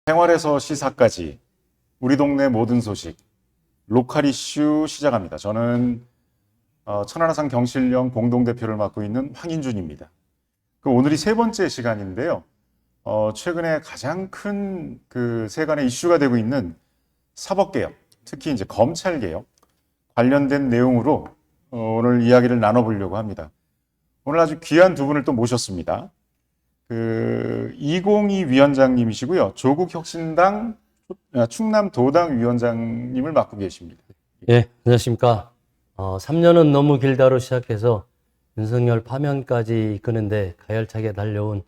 생활에서 시사까지 우리 동네 모든 소식 로컬 이슈 시작합니다. 저는 천안함 경실련 공동대표를 맡고 있는 황인준입니다. 오늘이 세 번째 시간인데요. 최근에 가장 큰 그 세간의 이슈가 되고 있는 사법개혁, 특히 이제 검찰개혁 관련된 내용으로 오늘 이야기를 나눠보려고 합니다. 오늘 아주 귀한 두 분을 또 모셨습니다. 이공희 위원장님이시고요. 조국혁신당 충남도당 위원장님을 맡고 계십니다. 예, 안녕하십니까. 3년은 너무 길다로 시작해서 윤석열 파면까지 이끄는데 가열차게 달려온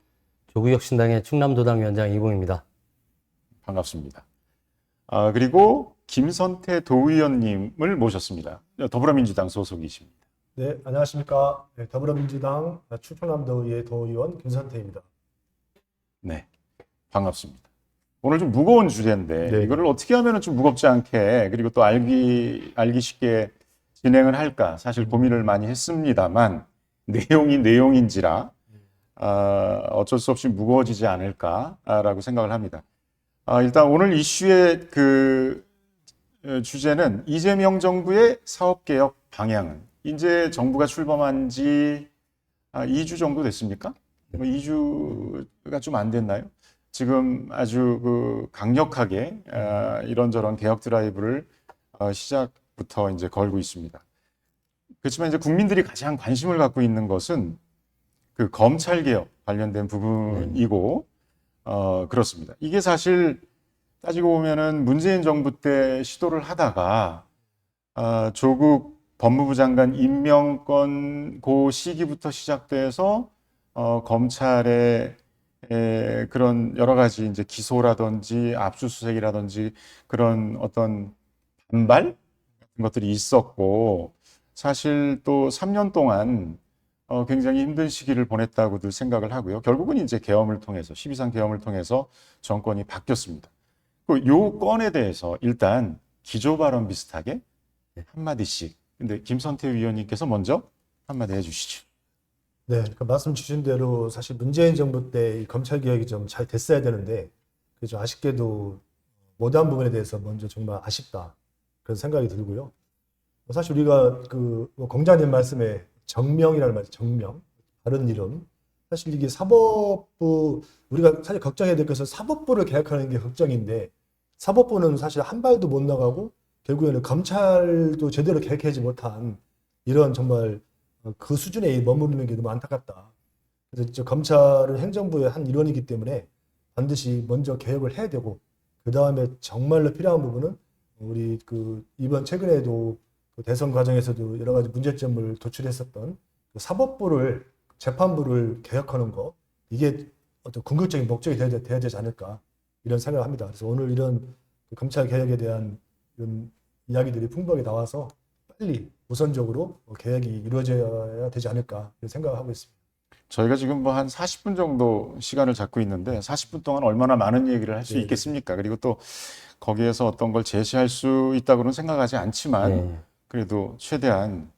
조국혁신당의 충남도당 위원장 이공입니다. 반갑습니다. 그리고 김선태 도의원님을 모셨습니다. 더불어민주당 소속이십니다. 네, 안녕하십니까. 네, 더불어민주당 충청남도의 도의원 김선태입니다. 네, 반갑습니다. 오늘 좀 무거운 주제인데 네. 이거를 어떻게 하면 좀 무겁지 않게 그리고 또 알기 쉽게 진행을 할까 사실 고민을 많이 했습니다만 내용이 내용인지라 어쩔 수 없이 무거워지지 않을까라고 생각을 합니다. 일단 오늘 이슈의 주제는 이재명 정부의 사업개혁 방향은 이제 정부가 출범한 지 2주 정도 됐습니까? 2주가 좀 안 됐나요? 지금 아주 강력하게 이런저런 개혁 드라이브를 시작부터 이제 걸고 있습니다. 그렇지만 이제 국민들이 가장 관심을 갖고 있는 것은 그 검찰 개혁 관련된 부분이고 그렇습니다. 이게 사실 따지고 보면은 문재인 정부 때 시도를 하다가 조국 법무부 장관 임명권 그 시기부터 시작돼서 검찰의 그런 여러 가지 이제 기소라든지 압수수색이라든지 그런 어떤 반발 같은 것들이 있었고 사실 또 3년 동안 굉장히 힘든 시기를 보냈다고들 생각을 하고요. 결국은 이제 계엄을 통해서 12.3 계엄을 통해서 정권이 바뀌었습니다. 요 건에 대해서 일단 기조 발언 비슷하게 한마디씩. 근데 김선태 위원님께서 먼저 한마디 해주시죠. 네, 그 말씀 주신 대로 사실 문재인 정부 때 이 검찰 개혁이 좀 잘 됐어야 되는데 좀 아쉽게도 못한 부분에 대해서 먼저 정말 아쉽다 그런 생각이 들고요. 사실 우리가 공장님 말씀에 정명이라는 말, 정명 다른 이름. 사실 이게 사법부 우리가 사실 걱정해야 될 것은 사법부를 개혁하는 게 걱정인데 사법부는 사실 한 발도 못 나가고 결국에는 검찰도 제대로 개혁하지 못한 이런 정말 그 수준에 머무르는 게 너무 안타깝다. 그래서 검찰은 행정부의 한 일원이기 때문에 반드시 먼저 개혁을 해야 되고 그 다음에 정말로 필요한 부분은 우리 이번 최근에도 대선 과정에서도 여러 가지 문제점을 도출했었던 사법부를 재판부를 개혁하는 거 이게 어떤 궁극적인 목적이 돼야 되지 않을까 이런 생각을 합니다. 그래서 오늘 이런 검찰 개혁에 대한 이런 이야기들이 풍부하게 나와서 빨리 우선적으로 개혁이 이루어져야 되지 않을까 이런 생각을 하고 있습니다. 저희가 지금 뭐 한 40분 정도 시간을 잡고 있는데 40분 동안 얼마나 많은 얘기를 할 수 네. 있겠습니까? 그리고 또 거기에서 어떤 걸 제시할 수 있다고는 생각하지 않지만 네. 그래도 최대한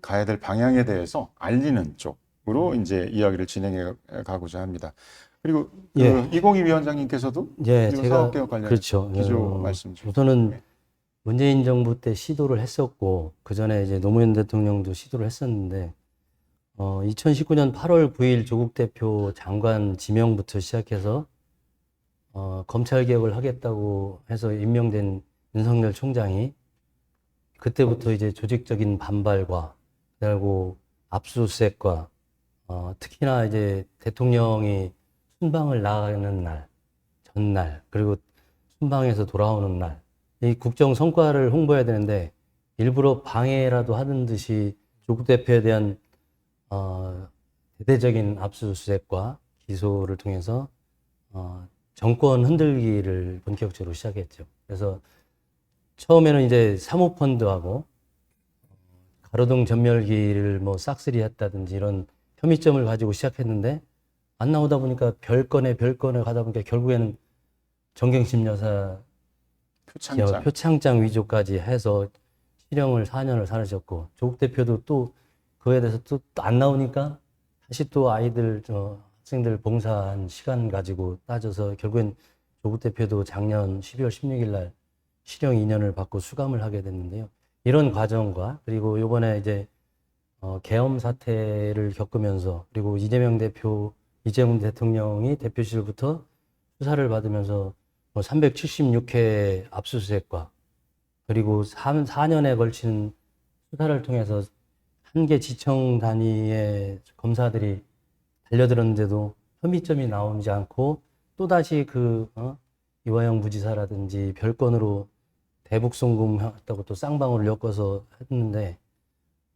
가야 될 방향에 대해서 알리는 쪽으로 이제 이야기를 진행해 가고자 합니다. 그리고 예. 이공희 위원장님께서도 예, 그리고 제가 사업개혁 관련 그렇죠. 기조 말씀 좀. 우선은 네. 문재인 정부 때 시도를 했었고 그 전에 이제 노무현 대통령도 시도를 했었는데 2019년 8월 9일 조국 대표 장관 지명부터 시작해서 검찰 개혁을 하겠다고 해서 임명된 윤석열 총장이 그때부터 이제 조직적인 반발과 그리고 압수수색과 특히나 이제 대통령이 순방을 나가는 날, 전날, 그리고 순방에서 돌아오는 날, 이 국정 성과를 홍보해야 되는데 일부러 방해라도 하는 듯이 조국 대표에 대한 대대적인 압수수색과 기소를 통해서 정권 흔들기를 본격적으로 시작했죠. 그래서 처음에는 이제 사모펀드하고 가로등 전멸기를 뭐 싹쓸이했다든지 이런 혐의점을 가지고 시작했는데 안 나오다 보니까 별건에 가다 보니까 결국에는 정경심 여사 표창장 위조까지 해서 실형을 4년을 살으셨고 조국 대표도 또 그에 대해서 또 안 나오니까 다시 또 아이들 학생들 봉사한 시간 가지고 따져서 결국엔 조국 대표도 작년 12월 16일 날 실형 2년을 받고 수감을 하게 됐는데요. 이런 과정과 그리고 이번에 이제 계엄 사태를 겪으면서 그리고 이재명 대통령이 대표실부터 수사를 받으면서 376회 압수수색과 그리고 4년에 걸친 수사를 통해서 한 개 지청 단위의 검사들이 달려들었는데도 혐의점이 나오지 않고 또다시 이화영 부지사라든지 별건으로 대북 송금했다고 또 쌍방울을 엮어서 했는데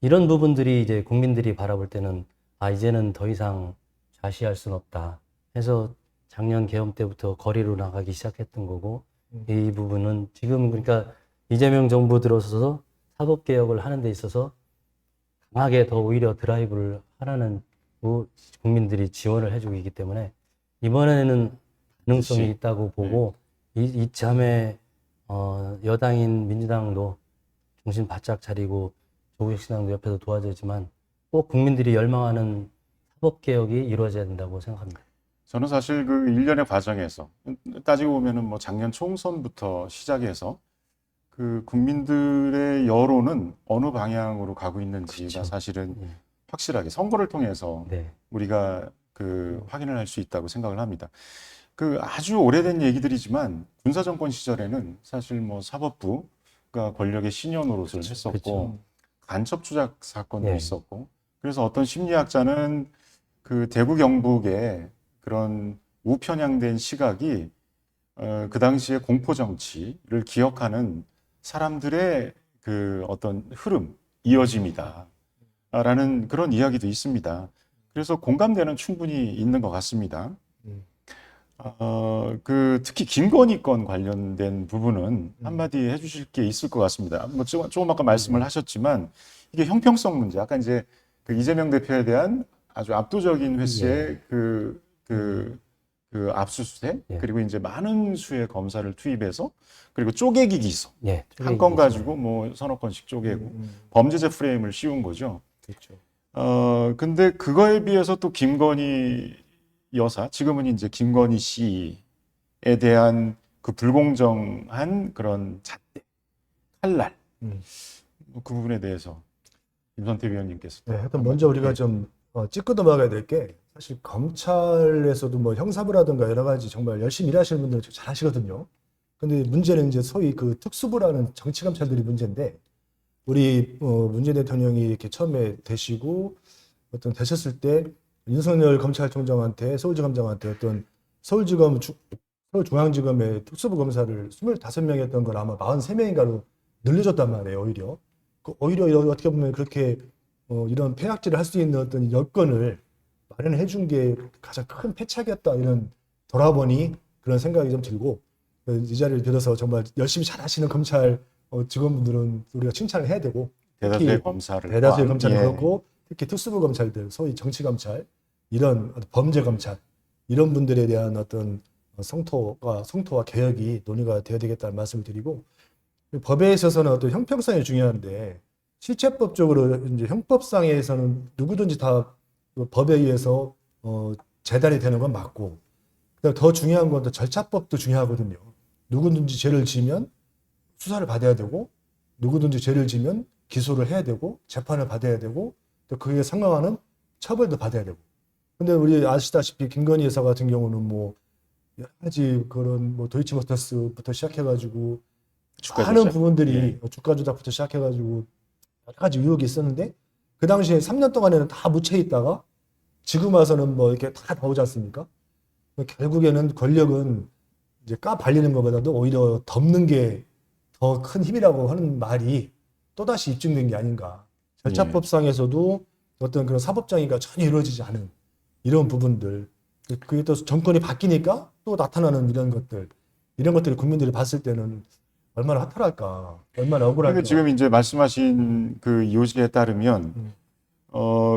이런 부분들이 이제 국민들이 바라볼 때는 이제는 더 이상 좌시할 수는 없다 해서 작년 계엄 때부터 거리로 나가기 시작했던 거고 이 부분은 지금 그러니까 이재명 정부 들어서서 사법개혁을 하는 데 있어서 강하게 더 오히려 드라이브를 하라는 국민들이 지원을 해주고 있기 때문에 이번에는 가능성이 그치. 있다고 보고 이참에 여당인 민주당도 정신 바짝 차리고 조국혁신당도 옆에서 도와주지만 꼭 국민들이 열망하는 사법개혁이 이루어져야 된다고 생각합니다. 저는 사실 그 일련의 과정에서 따지고 보면은 뭐 작년 총선부터 시작해서 그 국민들의 여론은 어느 방향으로 가고 있는지가 그렇죠. 사실은 예. 확실하게 선거를 통해서 네. 우리가 그 확인을 할 수 있다고 생각을 합니다. 그 아주 오래된 얘기들이지만 군사정권 시절에는 사실 뭐 사법부가 권력의 신여 노릇을 했었고 그렇죠. 간첩 조작 사건도 예. 있었고 그래서 어떤 심리학자는 그 대구 경북의 그런 우편향된 시각이 그 당시의 공포 정치를 기억하는 사람들의 그 어떤 흐름, 이어짐이다. 라는 그런 이야기도 있습니다. 그래서 공감대는 충분히 있는 것 같습니다. 특히 김건희 건 관련된 부분은 한마디 해주실 게 있을 것 같습니다. 뭐 조금 아까 말씀을 하셨지만 이게 형평성 문제, 아까 이제 그 이재명 대표에 대한 아주 압도적인 횟수의 그 압수수색 예. 그리고 이제 많은 수의 검사를 투입해서 그리고 쪼개기 기소 예. 한 건 가지고 뭐 서너 건씩 쪼개고 범죄자 프레임을 씌운 거죠. 그렇죠. 근데 그거에 비해서 또 김건희 여사, 지금은 이제 김건희 씨에 대한 그 불공정한 그런 잣대, 칼날, 뭐그 부분에 대해서 김선태 위원님께서 네, 하여튼 먼저 우리가 좀 짚고 넘어가야 될 게 사실 검찰에서도 뭐 형사부라든가 여러 가지 정말 열심히 일하시는 분들은 잘 하시거든요. 근데 문제는 이제 소위 그 특수부라는 정치검찰들이 문제인데 우리 문재인 대통령이 이렇게 처음에 되시고 되셨을 때 윤석열 검찰총장한테 서울지검장한테 서울중앙지검의 특수부 검사를 25명이 했던 걸 아마 43명인가로 늘려줬단 말이에요. 오히려 어떻게 보면 그렇게 이런 폐악질을 할 수 있는 어떤 여건을 마련해 준 게 가장 큰 패착이었다 이런 돌아보니 그런 생각이 좀 들고 이 자리를 빌어서 정말 열심히 잘하시는 검찰 직원분들은 우리가 칭찬을 해야 되고 대다수의 검사를 대다수의 검찰은 예. 그렇고 특히 특수부 검찰들 소위 정치 검찰 이런 범죄 검찰 이런 분들에 대한 어떤 성토와 개혁이 논의가 되어야 되겠다는 말씀을 드리고 법에 있어서는 어떤 형평성이 중요한데 실제법적으로 이제 형법상에서는 누구든지 다 법에 의해서 재단이 되는 건 맞고 더 중요한 건 또 절차법도 중요하거든요. 누구든지 죄를 지면 수사를 받아야 되고 누구든지 죄를 지면 기소를 해야 되고 재판을 받아야 되고 또 그에 상응하는 처벌도 받아야 되고. 근데 우리 아시다시피 김건희 여사 같은 경우는 뭐 여러 가지 그런 뭐 도이치모터스부터 시작해가지고 많은 부분들이 주가 조작부터 시작해가지고 여러 가지 의혹이 있었는데 그 당시에 3년 동안에는 다 묻혀 있다가 지금 와서는 뭐 이렇게 다 나오지 않습니까? 결국에는 권력은 이제 발리는 것보다도 오히려 덮는 게 더 큰 힘이라고 하는 말이 또다시 입증된 게 아닌가. 절차법상에서도 어떤 그런 사법정의가 전혀 이루어지지 않은 이런 부분들. 그게 또 정권이 바뀌니까 또 나타나는 이런 것들을 국민들이 봤을 때는 얼마나 허탈할까, 얼마나 억울할까. 그러니까 지금 이제 말씀하신 그 요지에 따르면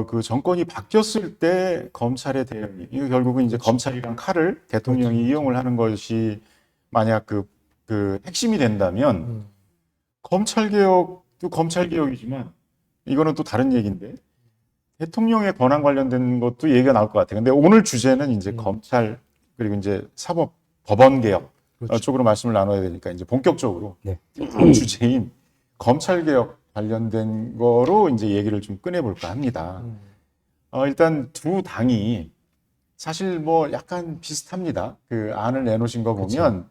그 정권이 바뀌었을 때 검찰의 대응이 이거 결국은 이제 검찰이랑 칼을 대통령이 이용을 하는 것이 만약 그 핵심이 된다면 검찰개혁도 검찰개혁이지만 이거는 또 다른 얘기인데 대통령의 권한 관련된 것도 얘기가 나올 것 같아요. 근데 오늘 주제는 이제 검찰 그리고 이제 법원개혁 그렇죠. 쪽으로 말씀을 나눠야 되니까 이제 본격적으로 네. 다음 주제인 검찰 개혁 관련된 거로 이제 얘기를 좀 꺼내볼까 합니다. 일단 두 당이 사실 뭐 약간 비슷합니다. 그 안을 내놓으신 거 보면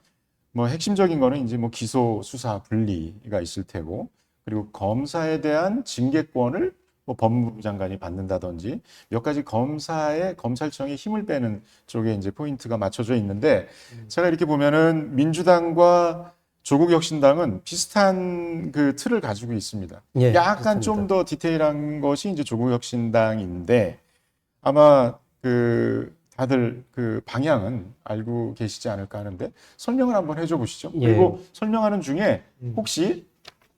뭐 핵심적인 거는 이제 뭐 기소 수사 분리가 있을 테고, 그리고 검사에 대한 징계권을 뭐 법무부 장관이 받는다든지 몇 가지 검찰청의 힘을 빼는 쪽에 이제 포인트가 맞춰져 있는데, 제가 이렇게 보면은 민주당과 조국혁신당은 비슷한 그 틀을 가지고 있습니다. 예, 약간 좀 더 디테일한 것이 이제 조국혁신당인데, 아마 그 다들 그 방향은 알고 계시지 않을까 하는데 설명을 한번 해줘 보시죠. 예. 그리고 설명하는 중에 혹시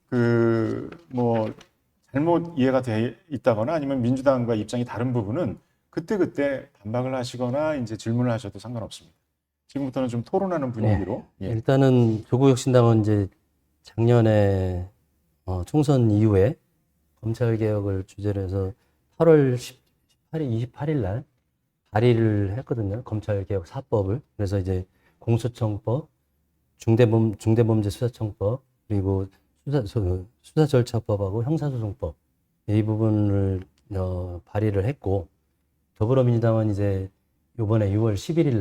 그 뭐 잘못 이해가 돼 있다거나 아니면 민주당과 입장이 다른 부분은 그때 반박을 하시거나 이제 질문을 하셔도 상관없습니다. 지금부터는 좀 토론하는 분위기로. 예. 일단은 조국혁신당은 이제 작년에 총선 이후에 검찰 개혁을 주제로 해서 8월 28일 날 발의를 했거든요. 검찰 개혁 4법을. 그래서 이제 공소청법, 중대범죄수사청법, 그리고 수사절차법하고 형사소송법 이 부분을 발의를 했고, 더불어민주당은 이제 이번에 6월 11일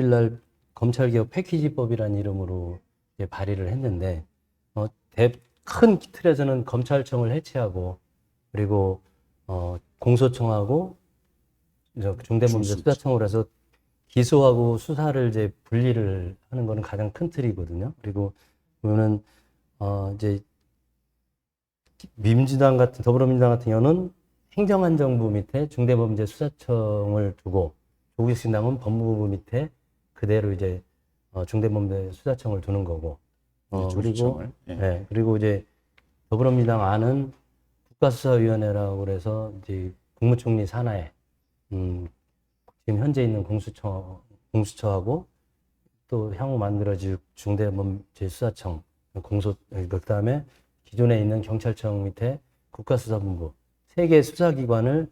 날 검찰개혁 패키지법이라는 이름으로 이제 발의를 했는데, 큰 틀에서는 검찰청을 해체하고, 그리고 공소청하고 중대범죄수사청으로 해서 기소하고 수사를 이제 분리를 하는 거는 가장 큰 틀이거든요. 그리고 보면은 이제 더불어민주당 같은 경우는 행정안정부 밑에 중대범죄수사청을 두고, 조국혁신당은 법무부 밑에 그대로 이제 중대범죄수사청을 두는 거고, 그리고 조수청을. 예. 네, 그리고 이제 더불어민주당 안은 국가수사위원회라고 그래서 이제 국무총리 산하에 지금 현재 있는 공수처하고 또 향후 만들어질 중대범죄수사청, 그다음에 기존에 있는 경찰청 밑에 국가수사본부, 세 개의 수사기관을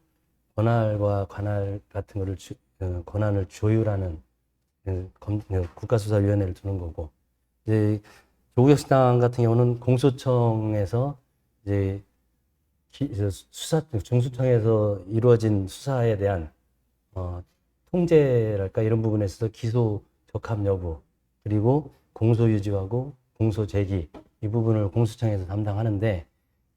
권한과 관할 같은 거를 권한을 조율하는 국가수사위원회를 두는 거고, 이제 조국혁신당 같은 경우는 공소청에서 이제 중수청에서 이루어진 수사에 대한 통제랄까 이런 부분에 있어서 기소 적합 여부, 그리고 공소 유지하고 공소 제기 이 부분을 공수청에서 담당하는데,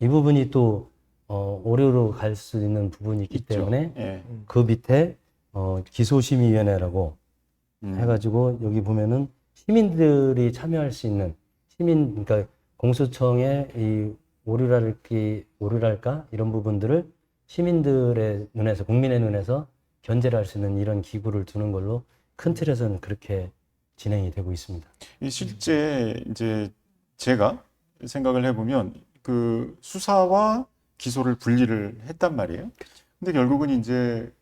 이 부분이 또 오류로 갈 수 있는 부분이 있기 있죠. 때문에 예. 그 밑에 기소심의위원회라고 해가지고 여기 보면은 시민들이 참여할 수 있는 그러니까 공수청의 이 오류랄까 이런 부분들을 시민들의 눈에서, 국민의 눈에서 견제를 할 수 있는 이런 기구를 두는 걸로 큰 틀에서는 그렇게 진행이 되고 있습니다. 실제 이제 제가 생각을 해보면 그 수사와 기소를 분리를 했단 말이에요. 근데 결국은 이제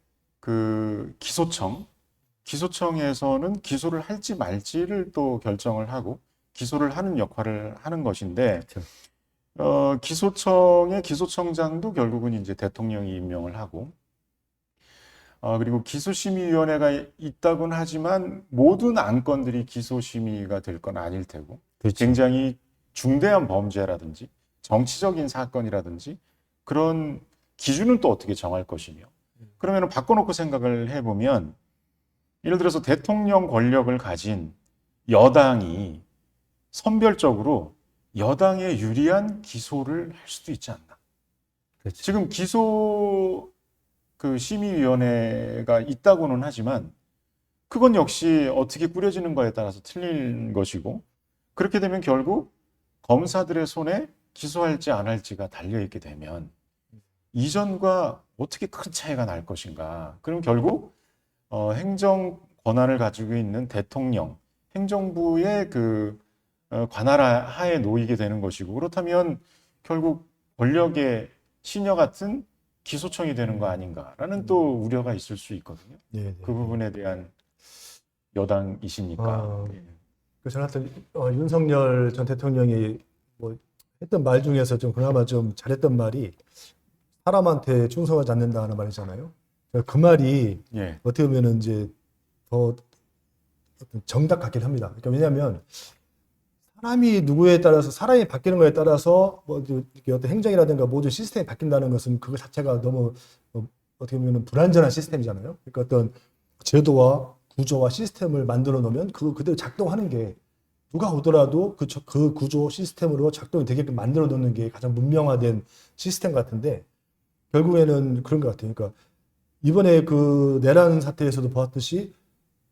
그 기소청에서는 기소를 할지 말지를 또 결정을 하고 기소를 하는 역할을 하는 것인데, 기소청의 기소청장도 결국은 이제 대통령이 임명을 하고, 그리고 기소심의위원회가 있다고는 하지만 모든 안건들이 기소심의가 될 건 아닐 테고, 그렇죠. 굉장히 중대한 범죄라든지 정치적인 사건이라든지 그런 기준은 또 어떻게 정할 것이며, 그러면 바꿔놓고 생각을 해보면 예를 들어서 대통령 권력을 가진 여당이 선별적으로 여당에 유리한 기소를 할 수도 있지 않나. 그렇죠. 지금 기소 그 심의위원회가 있다고는 하지만 그건 역시 어떻게 꾸려지는 거에 따라서 틀린 것이고, 그렇게 되면 결국 검사들의 손에 기소할지 안 할지가 달려있게 되면 이전과 어떻게 큰 차이가 날 것인가. 그럼 결국 행정 권한을 가지고 있는 대통령, 행정부의 그 관할 하에 놓이게 되는 것이고, 그렇다면 결국 권력의 시녀 같은 기소청이 되는 거 아닌가라는 또 우려가 있을 수 있거든요. 네, 그 부분에 대한 여당이시니까. 예. 그래서 하여튼 윤석열 전 대통령이 뭐 했던 말 중에서 좀 그나마 좀 잘했던 말이 사람한테 충성하지 않는다는 말이잖아요. 그 말이 예. 어떻게 보면 이제 더 어떤 정답 같긴 합니다. 그러니까 왜냐하면 사람이 누구에 따라서 사람이 바뀌는 거에 따라서 뭐 이렇게 어떤 행정이라든가 모든 시스템이 바뀐다는 것은 그거 자체가 너무 어떻게 보면 불완전한 시스템이잖아요. 그러니까 어떤 제도와 구조와 시스템을 만들어 놓으면 그거 그대로 작동하는 게 누가 오더라도 그 구조 시스템으로 작동이 되게끔 만들어 놓는 게 가장 문명화된 시스템 같은데 결국에는 그런 것 같아요. 그러니까 이번에 그 내란 사태에서도 보았듯이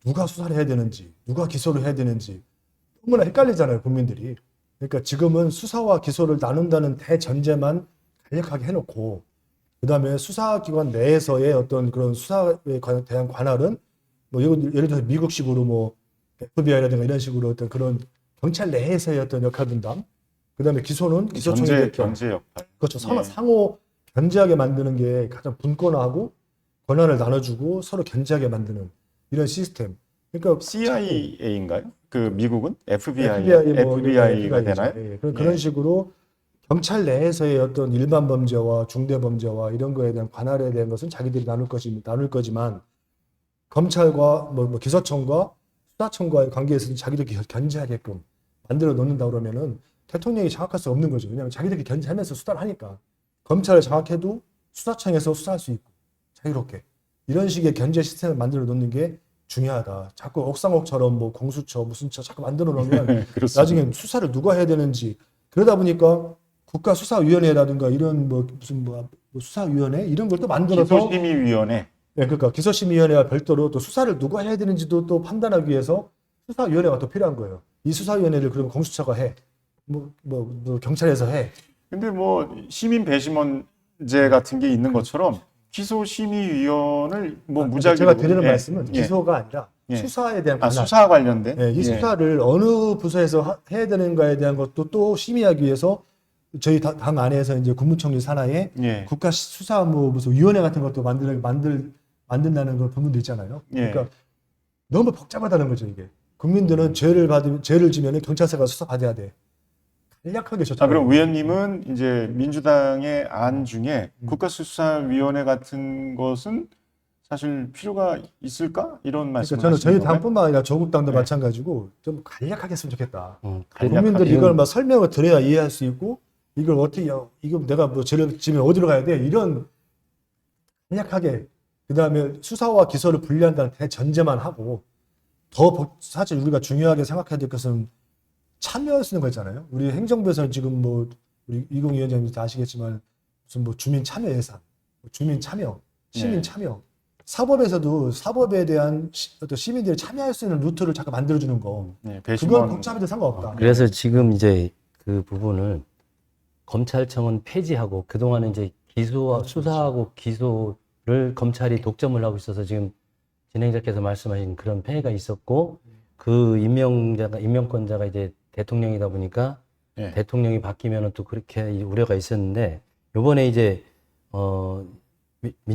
누가 수사를 해야 되는지, 누가 기소를 해야 되는지 너무나 헷갈리잖아요, 국민들이. 그러니까 지금은 수사와 기소를 나눈다는 대전제만 간략하게 해놓고, 그 다음에 수사기관 내에서의 어떤 그런 수사에 대한 관할은, 뭐, 예를 들어서 미국식으로 뭐, FBI라든가 이런 식으로 어떤 그런 경찰 내에서의 어떤 역할 분담, 그 다음에 기소는 기소청의 견제 역할. 그렇죠. 예. 상호 견제하게 만드는 게 가장 분권화하고 권한을 나눠주고 서로 견제하게 만드는 이런 시스템. 그러니까 CIA인가요? 그 미국은 FBI가 FBI가 되나요? 예, 그런 식으로 경찰 내에서의 어떤 일반 범죄와 중대 범죄와 이런 거에 대한 관할에 대한 것은 자기들이 나눌 거지만 검찰과 뭐 기소청과 수사청과의 관계에서는 자기들이 견제하게끔 만들어 놓는다 그러면은 대통령이 장악할 수 없는 거죠. 왜냐하면 자기들이 견제하면서 수사를 하니까 검찰을 장악해도 수사청에서 수사할 수 있고 자유롭게 이런 식의 견제 시스템을 만들어 놓는 게 중요하다. 자꾸 옥상옥처럼 뭐 공수처 무슨 처 자꾸 만들어 놓으면 그렇습니다. 나중에 수사를 누가 해야 되는지 그러다 보니까 국가수사위원회라든가 이런 뭐 무슨 뭐 수사위원회 이런 걸 또 만들어서 기소심의위원회. 네, 그러니까 기소심의위원회와 별도로 또 수사를 누가 해야 되는지도 또 판단하기 위해서 수사위원회가 또 필요한 거예요. 이 수사위원회를 그러면 공수처가 해, 뭐 경찰에서 해. 근데 뭐 시민 배심원제 같은 게 있는 것처럼 기소심의위원을 뭐 무작위로 제가 드리는 예, 말씀은 예. 기소가 아니라 예. 수사에 대한 아, 관할. 수사 관련된 이 예. 수사를 어느 부서에서 해야 되는가에 대한 것도 또 심의하기 위해서 저희 당 안에서 이제 국무총리 산하에 예. 국가수사무 무슨 위원회 같은 것도 만든다는 그런 부분도 있잖아요. 예. 그러니까 너무 복잡하다는 거죠 이게. 국민들은 죄를 지면 경찰서가 수사 받아야 돼. 간략하게 아, 그럼 의원님은 이제 민주당의 안 중에 국가수사위원회 같은 것은 사실 필요가 있을까? 이런 말씀을 그러니까 저는 저희 하시는 건가요? 당뿐만 아니라 조국 당도 네. 마찬가지고 좀 간략하게 했으면 좋겠다. 간략하게. 국민들이 이걸 막 설명을 드려야 이해할 수 있고 이걸 어떻게 이거 내가 뭐 죄를 지면 어디로 가야 돼? 이런 간략하게 그다음에 수사와 기소를 분리한다는 대전제만 하고 사실 우리가 중요하게 생각해야 될 것은 참여할 수 있는 거 있잖아요. 우리 행정부에서는 지금 뭐 우리 이공 위원장님도 다 아시겠지만 무슨 뭐 주민 참여 예산, 주민 참여, 시민 네. 참여, 사법에서도 사법에 대한 어떤 시민들이 참여할 수 있는 루트를 자꾸 만들어주는 거. 네, 그건 배심원 복잡해도 상관없다. 그래서 지금 이제 그 부분을 검찰청은 폐지하고 그동안은 이제 수사하고 기소를 검찰이 독점을 하고 있어서 지금 진행자께서 말씀하신 그런 폐해가 있었고 그 임명권자가 이제 대통령이다 보니까 예. 대통령이 바뀌면은 또 그렇게 우려가 있었는데 요번에 이제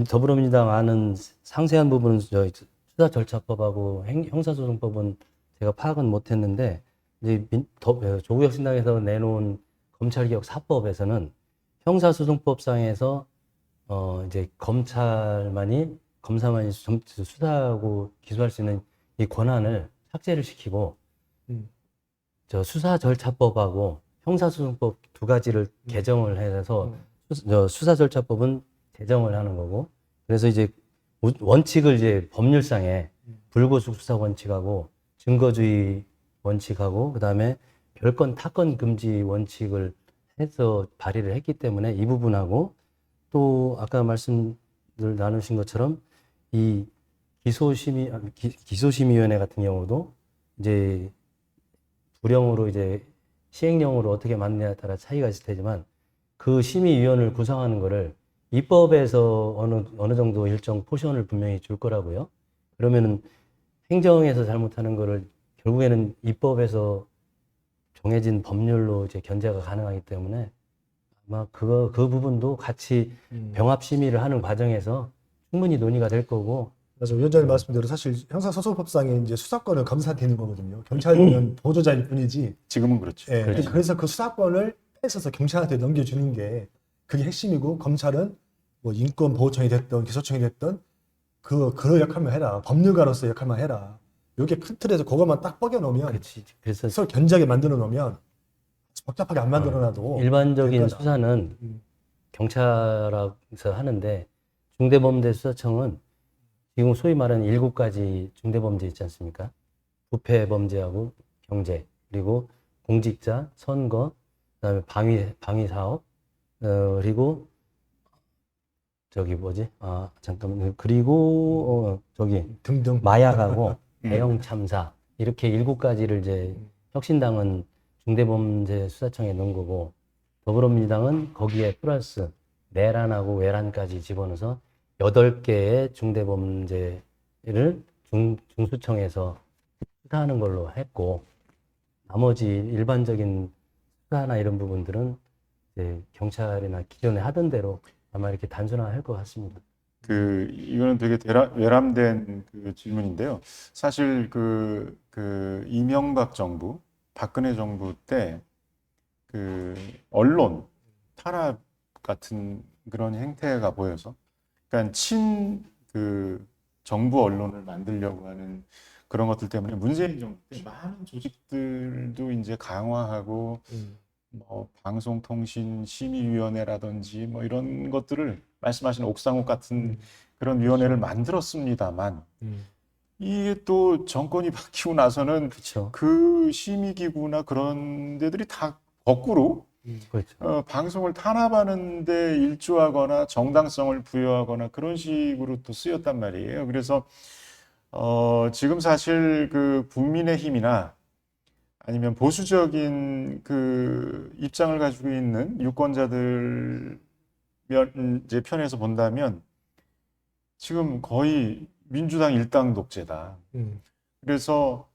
더불어민주당 안은 상세한 부분은 수사절차법하고 형사소송법은 제가 파악은 못했는데 이제 조국혁신당에서 내놓은 검찰개혁 4법에서는 형사소송법상에서 이제 검사만이 수사하고 기소할 수 있는 이 권한을 삭제를 시키고 저 수사절차법하고 형사소송법 두 가지를 개정을 해서 수사절차법은 제정을 하는 거고 그래서 이제 원칙을 이제 법률상에 불구속 수사 원칙하고 증거주의 원칙하고 그다음에 별건 타건 금지 원칙을 해서 발의를 했기 때문에 이 부분하고 또 아까 말씀을 나누신 것처럼 이 기소심의위원회 같은 경우도 이제 불형으로 이제 시행령으로 어떻게 맞느냐에 따라 차이가 있을 테지만 그 심의위원을 구성하는 거를 입법에서 어느 정도 일정 포션을 분명히 줄 거라고요. 그러면은 행정에서 잘못하는 거를 결국에는 입법에서 정해진 법률로 이제 견제가 가능하기 때문에 아마 그 부분도 같이 병합 심의를 하는 과정에서 충분히 논의가 될 거고. 맞아. 위원장님 말씀대로 사실 형사소송법상에 이제 수사권은 검사한테 있는 거거든요. 경찰은 보조자일 뿐이지. 지금은 그렇죠. 예, 그렇죠. 그래서 그 수사권을 뺏어서 경찰한테 넘겨주는 게 그게 핵심이고 검찰은 뭐 인권보호청이 됐든 기소청이 됐든 그 역할만 해라. 법률가로서의 역할만 해라. 이게 큰 틀에서 그것만 딱 뻐겨 놓으면 그렇지. 그래서 서로 견제하게 만들어 놓으면 복잡하게 안 만들어 놔도 일반적인 될 거다. 수사는 경찰에서 하는데 중대범죄수사청은 지금 소위 말하는 7가지 중대범죄 있지 않습니까? 부패범죄하고 경제, 그리고 공직자, 선거, 그다음에 방위 사업, 그리고 저기 뭐지? 아, 잠깐만. 그리고 저기 등등. 마약하고 대형 참사 이렇게 7가지를 이제 혁신당은 중대범죄수사청에 넣은 거고 더불어민주당은 거기에 플러스 내란하고 외란까지 집어넣어서 8개의 중대범죄를 중수청에서 수사하는 걸로 했고 나머지 일반적인 수사나 이런 부분들은 이제 경찰이나 기존에 하던 대로 아마 이렇게 단순화할 것 같습니다. 이거는 되게 외람된 그 질문인데요. 사실 이명박 정부, 박근혜 정부 때 그 언론 탄압 같은 그런 행태가 보여서, 그러니까 정부 언론을 만들려고 하는 그런 것들 때문에 문재인 정부 때 많은 조직들도 이제 강화하고 뭐 방송통신심의위원회라든지 뭐 이런 것들을 말씀하신 옥상옥 같은 그런 위원회를 만들었습니다만 이게 또 정권이 바뀌고 나서는 그렇죠. 그 심의기구나 그런 데들이 다 거꾸로 그렇죠. 방송을 탄압하는 데 일조하거나 정당성을 부여하거나 그런 식으로 또 쓰였단 말이에요. 그래서 지금 사실 그 국민의힘이나 아니면 보수적인 그 입장을 가지고 있는 유권자들 이제 편에서 본다면 지금 거의 민주당 일당 독재다. 그래서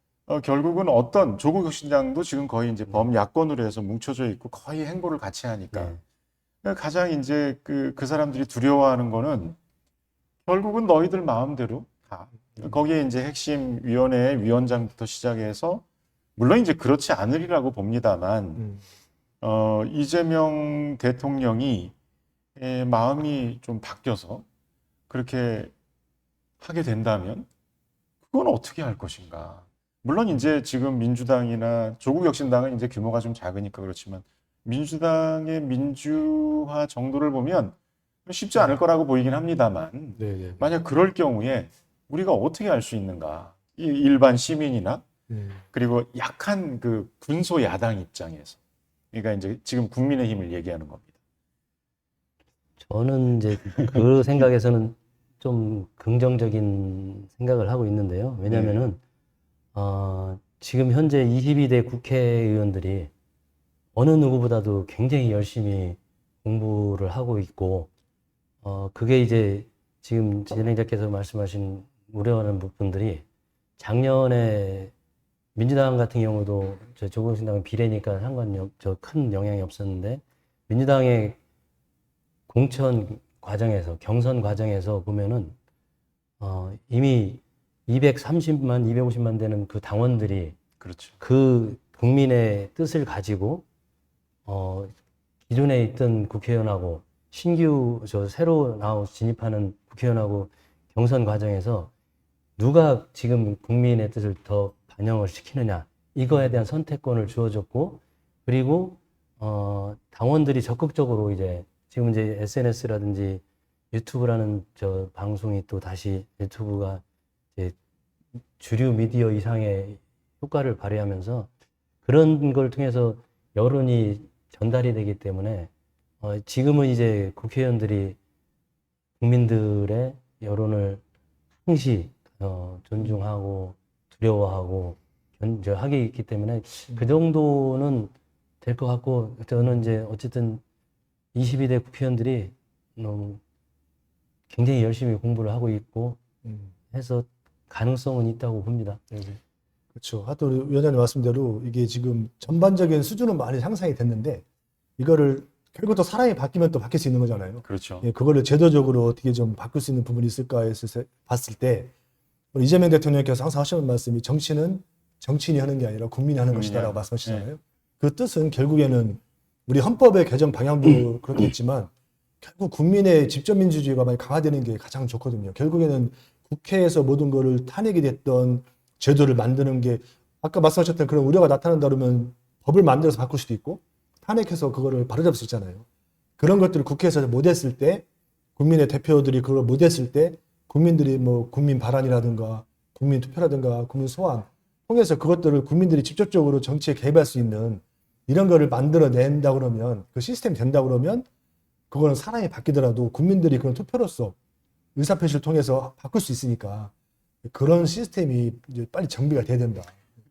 결국은 어떤 조국 혁신당도 지금 거의 이제 범야권으로 해서 뭉쳐져 있고 거의 행보를 같이 하니까 가장 이제 그 사람들이 두려워하는 거는 결국은 너희들 마음대로 다 거기에 이제 핵심 위원회 위원장부터 시작해서 물론 이제 그렇지 않으리라고 봅니다만 이재명 대통령이 마음이 좀 바뀌어서 그렇게 하게 된다면 그건 어떻게 할 것인가. 물론 이제 지금 민주당이나 조국혁신당은 이제 규모가 좀 작으니까 그렇지만 민주당의 민주화 정도를 보면 쉽지 않을 거라고 보이긴 합니다만 만약 그럴 경우에 우리가 어떻게 할 수 있는가. 이 일반 시민이나 그리고 약한 그 군소 야당 입장에서 그러니까 이제 지금 국민의힘을 얘기하는 겁니다. 저는 이제 그 생각에서는 좀 긍정적인 생각을 하고 있는데요. 왜냐면은 지금 현재 22대 국회의원들이 어느 누구보다도 굉장히 열심히 공부를 하고 있고, 그게 이제 지금 진행자께서 말씀하신 우려하는 부분들이 작년에 민주당 같은 경우도 조국신당은 비례니까 큰 영향이 없었는데 민주당의 공천 과정에서 경선 과정에서 보면은 이미 230만, 250만 되는 그 당원들이 그렇죠. 그 국민의 뜻을 가지고 기존에 있던 국회의원하고 새로 진입하는 국회의원하고 경선 과정에서 누가 지금 국민의 뜻을 더 반영을 시키느냐 이거에 대한 선택권을 주어졌고 그리고 당원들이 적극적으로 지금 이제 SNS라든지 유튜브라는 방송이 또 다시 유튜브가 이제 주류 미디어 이상의 효과를 발휘하면서 그런 걸 통해서 여론이 전달이 되기 때문에 지금은 이제 국회의원들이 국민들의 여론을 항시 존중하고 두려워하고 하게 있기 때문에 그 정도는 될 것 같고 저는 이제 어쨌든 22대 국회의원들이 굉장히 열심히 공부를 하고 있고 해서 가능성은 있다고 봅니다. 그렇죠. 하여튼 우리 위원장님 말씀대로 이게 지금 전반적인 수준은 많이 향상이 됐는데 이거를 결국 또 사람이 바뀌면 또 바뀔 수 있는 거잖아요. 그렇죠. 예, 그거를 제도적으로 어떻게 좀 바꿀 수 있는 부분이 있을까 해서 봤을 때 우리 이재명 대통령께서 항상 하시는 말씀이 정치는 정치인이 하는 게 아니라 국민이 하는 것이다라고 말씀하시잖아요. 그 뜻은 결국에는 우리 헌법의 개정 방향도 그렇겠지만 결국 국민의 직접민주주의가 많이 강화되는 게 가장 좋거든요. 결국에는 국회에서 모든 거를 탄핵이 됐던 제도를 만드는 게 아까 말씀하셨던 그런 우려가 나타난다 그러면 법을 만들어서 바꿀 수도 있고 탄핵해서 그거를 바로잡을 수 있잖아요. 그런 것들을 국회에서 못했을 때 국민의 대표들이 그걸 못했을 때 국민들이 뭐 국민 발안이라든가 국민 투표라든가 국민 소환 통해서 그것들을 국민들이 직접적으로 정치에 개입할 수 있는 이런 거를 만들어낸다 그러면 그 시스템이 된다 그러면 그거는 사람이 바뀌더라도 국민들이 그런 투표로서 의사표시를 통해서 바꿀 수 있으니까 그런 시스템이 이제 빨리 정비가 돼야 된다.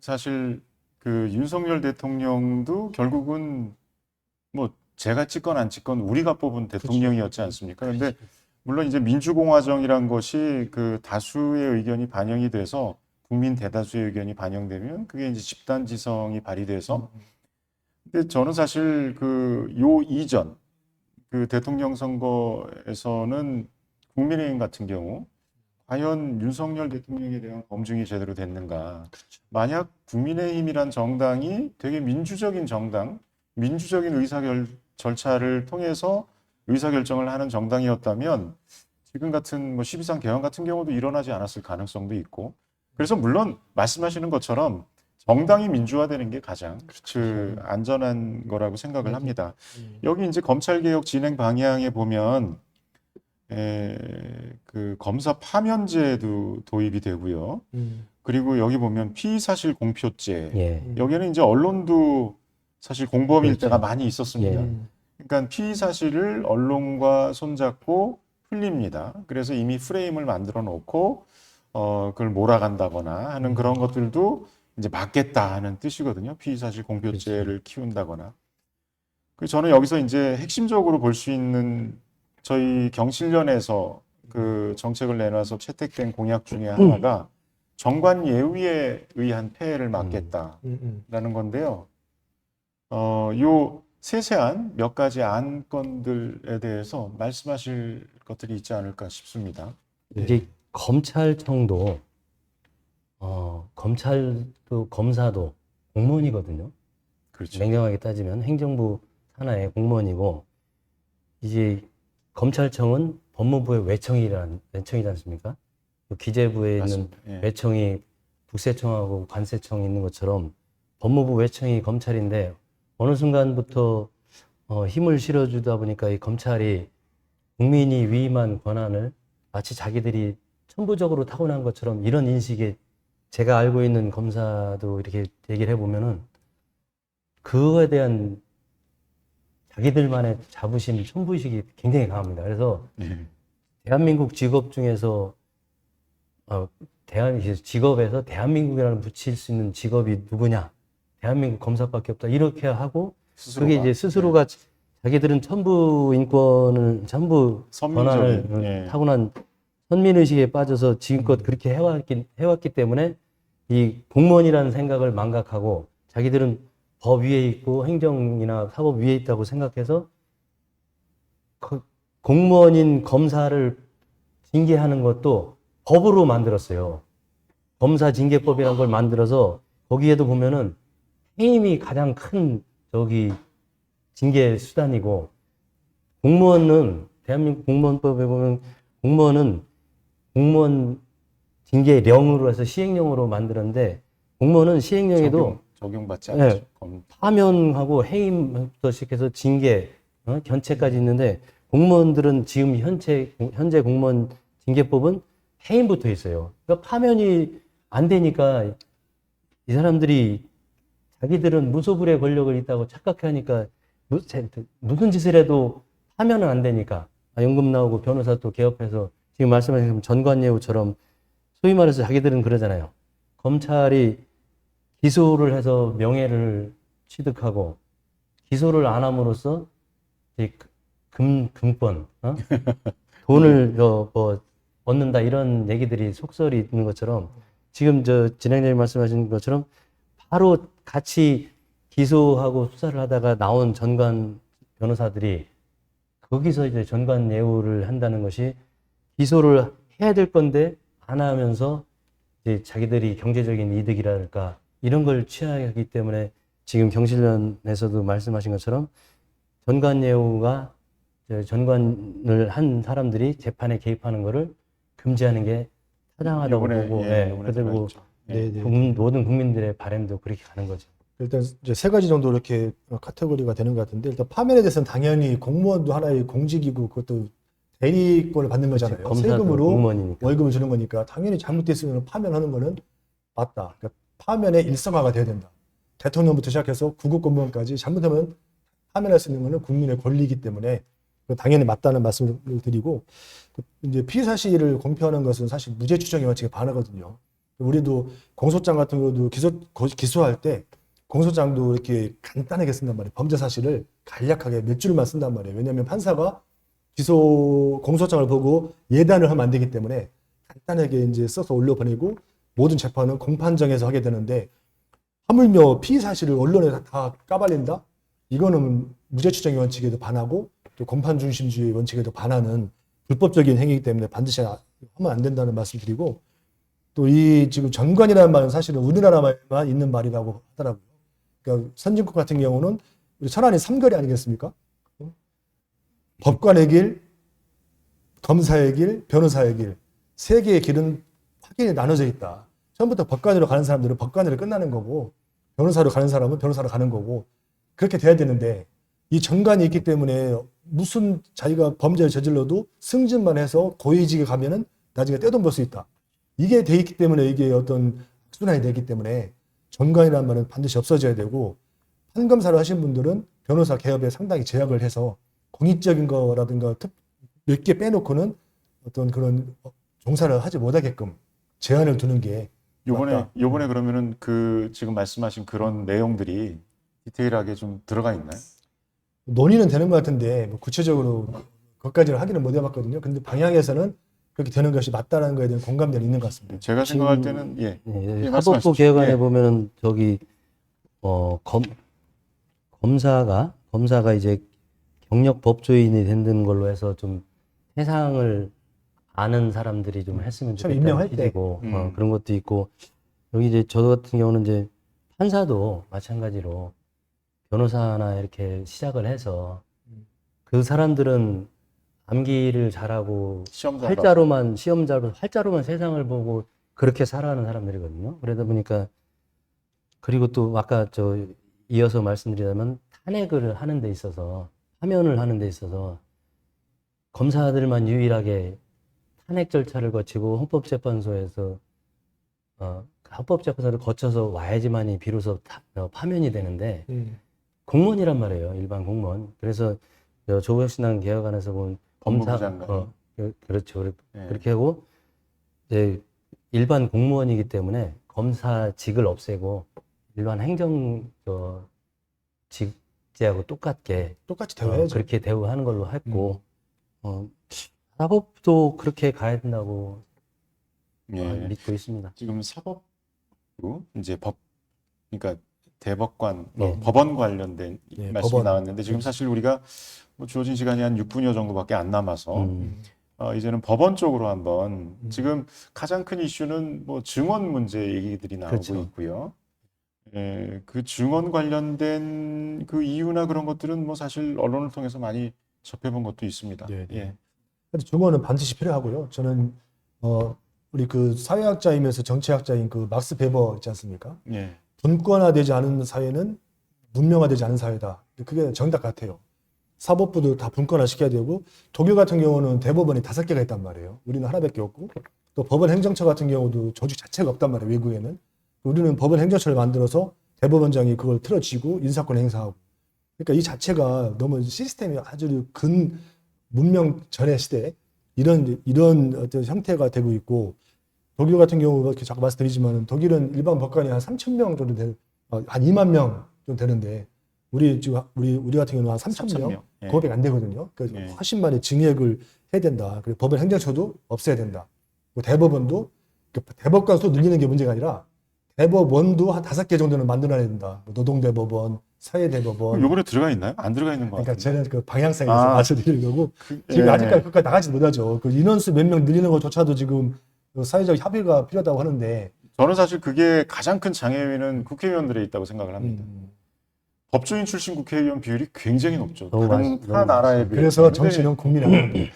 사실 그 윤석열 대통령도 결국은 뭐 제가 찍건 안 찍건 우리가 뽑은 대통령이었지 않습니까? 근데 물론 이제 민주공화정이란 것이 그 다수의 의견이 반영이 돼서 국민 대다수의 의견이 반영되면 그게 이제 집단지성이 발휘돼서 근데 저는 사실 그 요 이전 그 대통령 선거에서는 국민의힘 같은 경우 과연 윤석열 대통령에 대한 검증이 제대로 됐는가? 만약 국민의힘이란 정당이 되게 민주적인 정당, 민주적인 절차를 통해서 의사결정을 하는 정당이었다면 지금 같은 뭐 12.3 개헌 같은 경우도 일어나지 않았을 가능성도 있고 그래서 물론 말씀하시는 것처럼 정당이 민주화되는 게 가장 그 안전한 거라고 생각을 합니다. 여기 이제 검찰개혁 진행 방향에 보면 그 검사 파면제도 도입이 되고요. 그리고 여기 보면 피의사실 공표제. 예. 여기는 이제 언론도 사실 공범일 그렇죠. 때가 많이 있었습니다. 예. 그러니까 피의사실을 언론과 손잡고 풀립니다. 그래서 이미 프레임을 만들어 놓고 그걸 몰아간다거나 하는 그런 것들도 이제 막겠다 하는 뜻이거든요. 피의사실 공표제를 키운다거나. 그 저는 여기서 이제 핵심적으로 볼 수 있는 저희 경실련에서 그 정책을 내놔서 채택된 공약 중에 하나가 정관 예우에 의한 폐해를 막겠다라는 건데요. 요 세세한 몇 가지 안건들에 대해서 말씀하실 것들이 있지 않을까 싶습니다. 이제 검찰청도 검찰도 검사도 공무원이거든요. 그렇죠. 냉정하게 따지면 행정부 산하의 공무원이고 이제 검찰청은 법무부의 외청이지 않습니까? 기재부에 있는 맞습니다. 예. 외청이 국세청하고 관세청이 있는 것처럼 법무부 외청이 검찰인데 어느 순간부터 힘을 실어주다 보니까 이 검찰이 국민이 위임한 권한을 마치 자기들이 천부적으로 타고난 것처럼 이런 인식에 제가 알고 있는 검사도 이렇게 얘기를 해보면은 그거에 대한 자기들만의 자부심, 천부의식이 굉장히 강합니다. 그래서 예. 대한민국 직업 중에서 직업에서 대한민국이라는 붙일 수 있는 직업이 누구냐? 대한민국 검사밖에 없다. 이렇게 하고 그게 이제 스스로가 자기들은 천부 인권을, 천부 권한을 예. 타고난 선민의식에 빠져서 지금껏 그렇게 해왔기 때문에 이 공무원이라는 생각을 망각하고 자기들은 법 위에 있고 행정이나 사법 위에 있다고 생각해서 공무원인 검사를 징계하는 것도 법으로 만들었어요. 검사징계법이라는 걸 만들어서 거기에도 보면은 해임이 가장 큰 징계 수단이고 공무원은 대한민국 공무원법에 보면 공무원은 공무원 징계령으로 해서 시행령으로 만들었는데 공무원은 시행령에도 적용받지 네, 않죠. 파면하고 해임부터 시작해서 징계, 견책까지 있는데 공무원들은 지금 현재 공무원 징계법은 해임부터 있어요. 그러니까 파면이 안 되니까 이 사람들이 자기들은 무소불위의 권력을 있다고 착각하니까 무슨 짓을 해도 파면은 안 되니까 연금 나오고 변호사 또 개업해서 지금 말씀하신 전관예우처럼 소위 말해서 자기들은 그러잖아요. 검찰이 기소를 해서 명예를 취득하고 기소를 안 함으로써 금권, 돈을 얻는다 이런 얘기들이 속설이 있는 것처럼 지금 진행자님 말씀하신 것처럼 바로 같이 기소하고 수사를 하다가 나온 전관 변호사들이 거기서 이제 전관 예우를 한다는 것이 기소를 해야 될 건데 안 하면서 이제 자기들이 경제적인 이득이랄까 이런 걸 취하기 때문에 지금 경실련에서도 말씀하신 것처럼 전관예우가 전관을 한 사람들이 재판에 개입하는 것을 금지하는 게 타당하다고 이번에, 보고, 예, 이번에 그리고 들어갔죠. 네, 네. 모든 국민들의 바람도 그렇게 가는 거죠. 일단 이제 세 가지 정도 이렇게 카테고리가 되는 것 같은데, 일단 파면에 대해서는 당연히 공무원도 하나의 공직이고 그것도 대리권을 받는 거잖아요. 검사도 세금으로 공무원이니까. 월급을 주는 거니까 당연히 잘못됐으면 파면하는 거는 맞다. 그러니까 파면의 일상화가 돼야 된다. 대통령부터 시작해서 구급 공무원까지 잘못하면 파면할 수 있는 거는 국민의 권리이기 때문에 당연히 맞다는 말씀을 드리고, 이제 피의 사실을 공표하는 것은 사실 무죄 추정의 원칙에 반하거든요. 우리도 공소장 같은 경우도 기소할 때 공소장도 이렇게 간단하게 쓴단 말이에요. 범죄 사실을 간략하게 몇 줄만 쓴단 말이에요. 왜냐하면 판사가 공소장을 보고 예단을 하면 안 되기 때문에 간단하게 이제 써서 올려보내고 모든 재판은 공판정에서 하게 되는데, 하물며 피의 사실을 언론에 다 까발린다? 이거는 무죄 추정의 원칙에도 반하고 또 공판 중심주의 원칙에도 반하는 불법적인 행위이기 때문에 반드시 하면 안 된다는 말씀 드리고, 또 이 지금 전관이라는 말은 사실은 우리나라만 있는 말이라고 하더라고요. 그러니까 선진국 같은 경우는 우리 천안이 삼거리 아니겠습니까? 법관의 길, 검사의 길, 변호사의 길, 세 개의 길은 확연히 나눠져 있다. 처음부터 법관으로 가는 사람들은 법관으로 끝나는 거고, 변호사로 가는 사람은 변호사로 가는 거고, 그렇게 돼야 되는데, 이 전관이 있기 때문에 무슨 자기가 범죄를 저질러도 승진만 해서 고위직에 가면은 나중에 떼돈 벌 수 있다. 이게 돼 있기 때문에 이게 어떤 순환이 되기 때문에 전관이라는 말은 반드시 없어져야 되고, 판검사를 하신 분들은 변호사 개업에 상당히 제약을 해서 공익적인 거라든가 몇 개 빼놓고는 어떤 그런 종사를 하지 못하게끔 제한을 두는 게 맞다. 요번에 그러면은 그 지금 말씀하신 그런 내용들이 디테일하게 좀 들어가 있나요? 논의는 되는 것 같은데 뭐 구체적으로 그것까지는 확인을 못 해봤거든요. 근데 방향에서는 그렇게 되는 것이 맞다는 거에 대한 공감대는 있는 것 같습니다. 제가 생각할 때는 예. 네, 예, 사법부 말씀하십시오. 개혁안에 예. 보면은 저기 검사가 이제 경력 법조인이 된다는 걸로 해서 좀 세상을 아는 사람들이 좀 했으면 처음 좋겠다는 임명할 때. 취지고 음. 그런 것도 있고, 여기 이제 저 같은 경우는 이제 판사도 마찬가지로 변호사나 이렇게 시작을 해서 그 사람들은 암기를 잘하고 시험자 활자로만 세상을 보고 그렇게 살아가는 사람들이거든요. 그러다 보니까, 그리고 또 아까 이어서 말씀드리자면 탄핵을 하는 데 있어서, 파면을 하는 데 있어서 검사들만 유일하게 탄핵 절차를 거치고 헌법재판소에서 헌법재판소를 거쳐서 와야지만이 비로소 파면이 되는데, 공무원이란 말이에요. 일반 공무원. 그래서 조국혁신당 개혁안에서 본 법무부 장관. 그렇죠. 예. 그렇게 하고 이제 일반 공무원이기 때문에 검사직을 없애고 일반 행정 직제하고 똑같게 똑같이 대화해야죠. 그렇게 대우하는 걸로 했고, 사법도 그렇게 가야 된다고 예. 믿고 있습니다. 지금 사법부 이제 그러니까 대법관 네. 법원 관련된 예, 말씀이 법원. 나왔는데, 지금 사실 우리가 뭐 주어진 시간이 한 6분여 정도밖에 안 남아서 이제는 법원 쪽으로 한번 지금 가장 큰 이슈는 뭐 증언 문제 얘기들이 나오고 그렇죠. 있고요. 예, 그 증언 관련된 그 이유나 그런 것들은 뭐 사실 언론을 통해서 많이 접해본 것도 있습니다. 네, 네. 예. 근데 증언은 반드시 필요하고요. 저는 우리 그 사회학자이면서 정치학자인 그 막스 베버 있지 않습니까? 예. 분권화되지 않은 사회는 문명화되지 않은 사회다. 그게 정답 같아요. 사법부도 다 분권화 시켜야 되고, 독일 같은 경우는 대법원이 5개가 있단 말이에요. 우리는 하나밖에 없고, 또 법원 행정처 같은 경우도 조직 자체가 없단 말이에요. 외국에는. 우리는 법원 행정처를 만들어서 대법원장이 그걸 틀어쥐고 인사권 행사하고. 그러니까 이 자체가 너무 시스템이 아주 근 문명 전의 시대에 이런 어떤 형태가 되고 있고, 독일 같은 경우 이렇게 자꾸 말씀드리지만 독일은 일반 법관이 한 3,000명 정도 한 2만 명 정도 되는데, 우리 같은 경우는 한 3,000명, 예. 그거밖에 안 되거든요. 그러니까 예. 훨씬 많이 증액을 해야 된다. 그리고 법원 행정처도 없애야 된다. 뭐 대법원도 대법관 수 늘리는 게 문제가 아니라 대법원도 한 5개 정도는 만들어야 된다. 뭐 노동대법원, 사회대법원. 요번에 들어가 있나요? 안 들어가 있는 것 그러니까 같은데. 저는 그 방향성에서 말씀드리는 거고, 지금 예. 아직까지 끝까지 나가지 못하죠. 그 인원수 몇 명 늘리는 것조차도 지금 사회적 협의가 필요하다고 하는데, 저는 사실 그게 가장 큰 장애인은 국회의원들에 있다고 생각을 합니다. 법조인 출신 국회의원 비율이 굉장히 높죠. 너무 다른 타 너무 나라에 비해. 그래서 정치는 국민이 하는 거예요.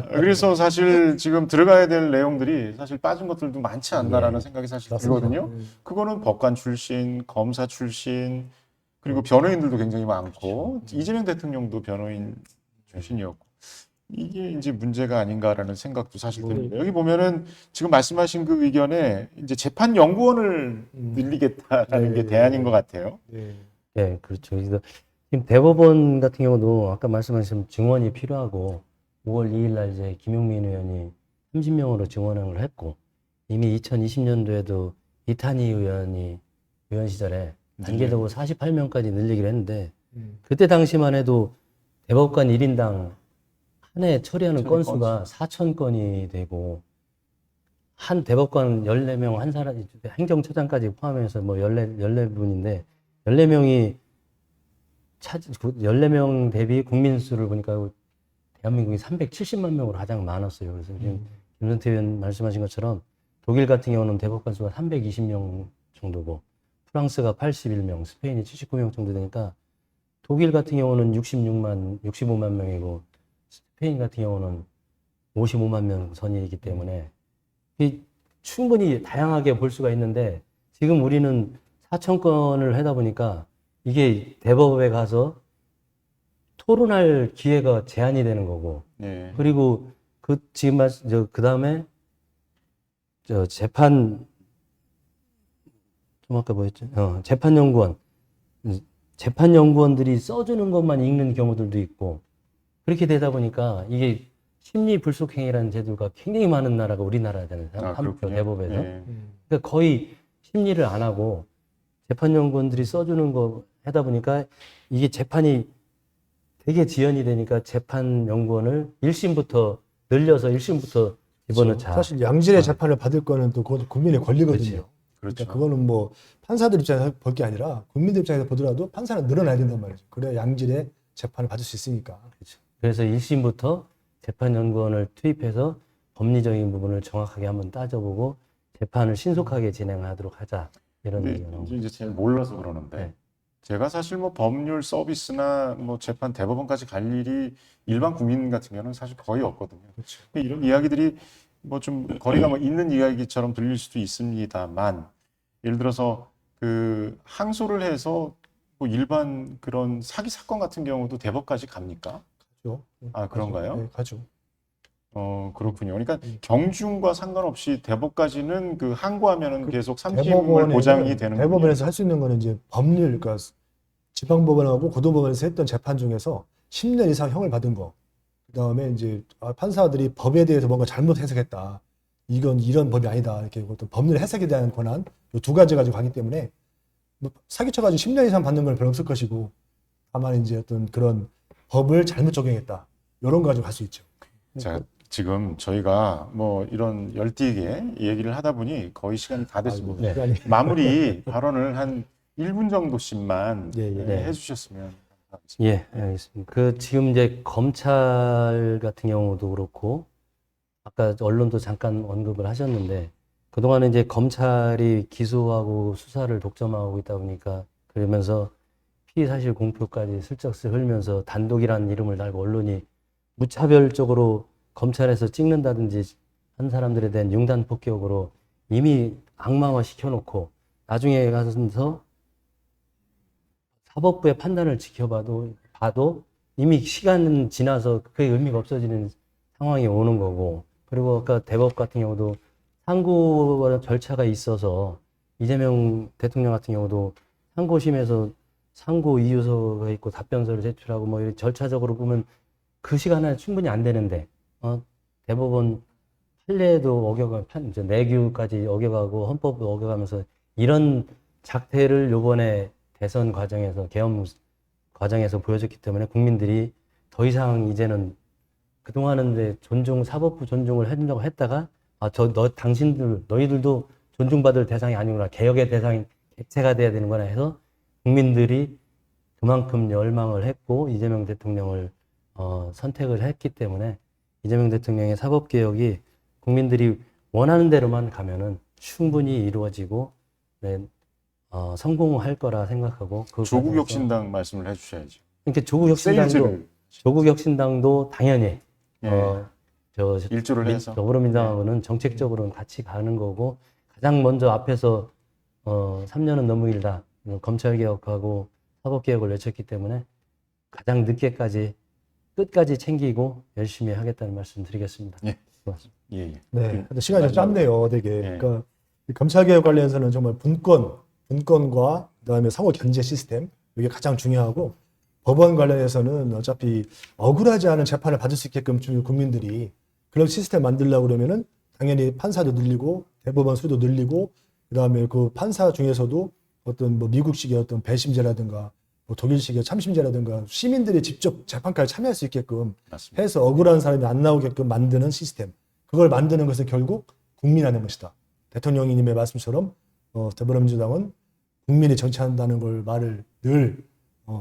그래서 사실 지금 들어가야 될 내용들이 사실 빠진 것들도 많지 않나라는 생각이 사실 맞습니다. 들거든요. 그거는 법관 출신, 검사 출신, 그리고 변호인들도 굉장히 많고 이재명 대통령도 변호인 출신이었고 이게 이제 문제가 아닌가라는 생각도 사실 듭니다. 여기 보면은 지금 말씀하신 그 의견에 이제 재판 연구원을 늘리겠다라는 게 대안인 것 같아요. 네. 예, 그렇죠. 그래서 지금 대법원 같은 경우도 아까 말씀하신 증원이 필요하고 5월 2일 날 이제 김용민 의원이 30명으로 증원을 했고 이미 2020년도에도 이탄희 의원이 의원 시절에 단계적으로 48명까지 늘리기로 했는데 그때 당시만 해도 대법관 1인당 한 해 처리하는 건수가 4,000건이 되고 한 대법관 14명 한 사람 행정처장까지 포함해서 뭐 14분인데 14명이 14명 대비 국민 수를 보니까 대한민국이 370만 명으로 가장 많았어요. 그래서 지금 김선태 의원 말씀하신 것처럼 독일 같은 경우는 대법관 수가 320명 정도고 프랑스가 81명, 스페인이 79명 정도 되니까 독일 같은 경우는 65만 명이고 스페인 같은 경우는 55만 명 선이기 때문에 충분히 다양하게 볼 수가 있는데 지금 우리는 4,000건을 하다 보니까 이게 대법에 가서 토론할 기회가 제한이 되는 거고 네. 그리고 그 다음에 재판 좀 아까 뭐였죠? 재판연구원들이 써주는 것만 읽는 경우들도 있고 그렇게 되다 보니까 이게 심리 불속행위라는 제도가 굉장히 많은 나라가 우리나라잖아요. 그렇군요. 대법에서. 네. 그러니까 거의 심리를 안 하고 재판연구원들이 써주는 거 하다 보니까 이게 재판이 되게 지연이 되니까 재판연구원을 1심부터 늘려서 1심부터 집어넣자. 사실 양질의 재판을 받을 거는 또 그것도 국민의 권리거든요. 그렇죠. 그러니까 그거는 뭐 판사들 입장에서 볼 게 아니라 국민들 입장에서 보더라도 판사는 늘어나야 된단 말이죠. 그래야 양질의 재판을 받을 수 있으니까. 그렇죠. 그래서 1심부터 재판연구원을 투입해서 법리적인 부분을 정확하게 한번 따져보고 재판을 신속하게 진행하도록 하자. 이런 의견. 이제 제가 몰라서 그러는데 네. 제가 사실 뭐 법률 서비스나 뭐 재판 대법원까지 갈 일이 일반 국민 같은 경우는 사실 거의 없거든요. 그렇죠. 이런 이야기들이 뭐 좀 거리가 뭐 있는 이야기처럼 들릴 수도 있습니다만 예를 들어서 그 항소를 해서 뭐 일반 그런 사기 사건 같은 경우도 대법까지 갑니까? 가죠. 아, 그런가요? 네, 가죠. 그렇군요. 그러니까 경중과 상관없이 대법까지는 그 항고하면은 계속 3심을 대법원에는 보장이 되는 대법원에서 할 수 있는 거는 이제 법률, 그러니까 지방법원하고 고등법원에서 했던 재판 중에서 10년 이상 형을 받은 거. 그다음에 이제 판사들이 법에 대해서 뭔가 잘못 해석했다. 이건 이런 법이 아니다. 이렇게 어떤 법률 해석에 대한 권한 이 두 가지 가지고 가기 때문에 뭐 사기쳐가지고 10년 이상 받는 건 별로 없을 것이고 다만 이제 어떤 그런 법을 잘못 적용했다. 이런 거 가지고 갈 수 있죠. 자, 지금 저희가 뭐 이런 열띠게 얘기를 하다 보니 거의 시간이 다 됐습니다. 네. 시간이 마무리 발언을 한 1분 정도씩만 예. 해주셨으면 감사하겠습니다. 예, 알겠습니다. 지금 이제 검찰 같은 경우도 그렇고, 아까 언론도 잠깐 언급을 하셨는데, 그동안은 이제 검찰이 기소하고 수사를 독점하고 있다 보니까, 그러면서 피의사실 공표까지 슬쩍 흘면서 단독이라는 이름을 달고 언론이 무차별적으로 검찰에서 찍는다든지 한 사람들에 대한 융단 폭격으로 이미 악마화 시켜놓고, 나중에 가서 사법부의 판단을 봐도 이미 시간은 지나서 그게 의미가 없어지는 상황이 오는 거고, 그리고 아까 대법 같은 경우도 상고 절차가 있어서 이재명 대통령 같은 경우도 상고심에서 상고 이유서가 있고 답변서를 제출하고 뭐 이런 절차적으로 보면 그 시간 안에 충분히 안 되는데 대법원 판례도 내규까지 어겨가고 헌법도 어겨가면서 이런 작태를 요번에 대선 과정에서 계엄 과정에서 보여줬기 때문에 국민들이 더 이상 이제는 그동안은 이제 사법부 존중을 하려고 했다가 너희들도 존중받을 대상이 아니구나, 개혁의 대상이 객체가 돼야 되는구나 해서 국민들이 그만큼 열망을 했고 이재명 대통령을 선택을 했기 때문에 이재명 대통령의 사법개혁이 국민들이 원하는 대로만 가면은 충분히 이루어지고 성공할 거라 생각하고 그 조국 과정에서 혁신당 말씀을 해주셔야죠. 그러니까 조국 혁신당도 당연히 예, 저 일조를 해서 더불어민주당하고는 정책적으로는 같이 가는 거고 가장 먼저 앞에서 3년은 너무 길다. 검찰개혁하고 사법개혁을 외쳤기 때문에 가장 늦게까지 끝까지 챙기고 열심히 하겠다는 말씀 드리겠습니다. 예. 고맙습니다. 예, 예. 네, 근데 시간이 좀 짧네요, 되게. 예. 그러니까 이 검찰개혁 관련해서는 정말 분권과 그다음에 상호 견제 시스템 이게 가장 중요하고 법원 관련해서는 어차피 억울하지 않은 재판을 받을 수 있게끔 국민들이 그런 시스템 만들려고 그러면은 당연히 판사도 늘리고 대법원 수도 늘리고 그다음에 그 판사 중에서도 어떤 뭐 미국식의 어떤 배심제라든가 뭐 독일식의 참심제라든가 시민들이 직접 재판까지 참여할 수 있게끔 맞습니다. 해서 억울한 사람이 안 나오게끔 만드는 시스템. 그걸 만드는 것은 결국 국민이 하는 것이다. 대통령님의 말씀처럼 더불어민주당은 국민이 정치한다는 걸 말을 늘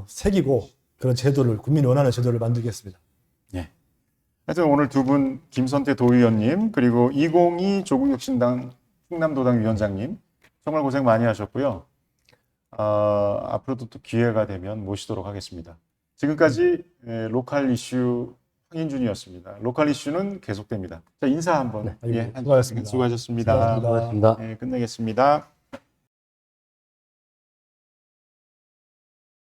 새기고 그런 제도를 국민이 원하는 제도를 만들겠습니다. 예. 하여튼 오늘 두 분 김선태 도의원님 그리고 202 조국혁신당 충남도당 위원장님 정말 고생 많이 하셨고요. 앞으로도 또 기회가 되면 모시도록 하겠습니다. 지금까지 로컬 이슈 황인준이었습니다. 로컬 이슈는 계속됩니다. 자, 인사 한번. 네, 수고하셨습니다. 수고하셨습니다. 고맙습니다. 끝내겠습니다.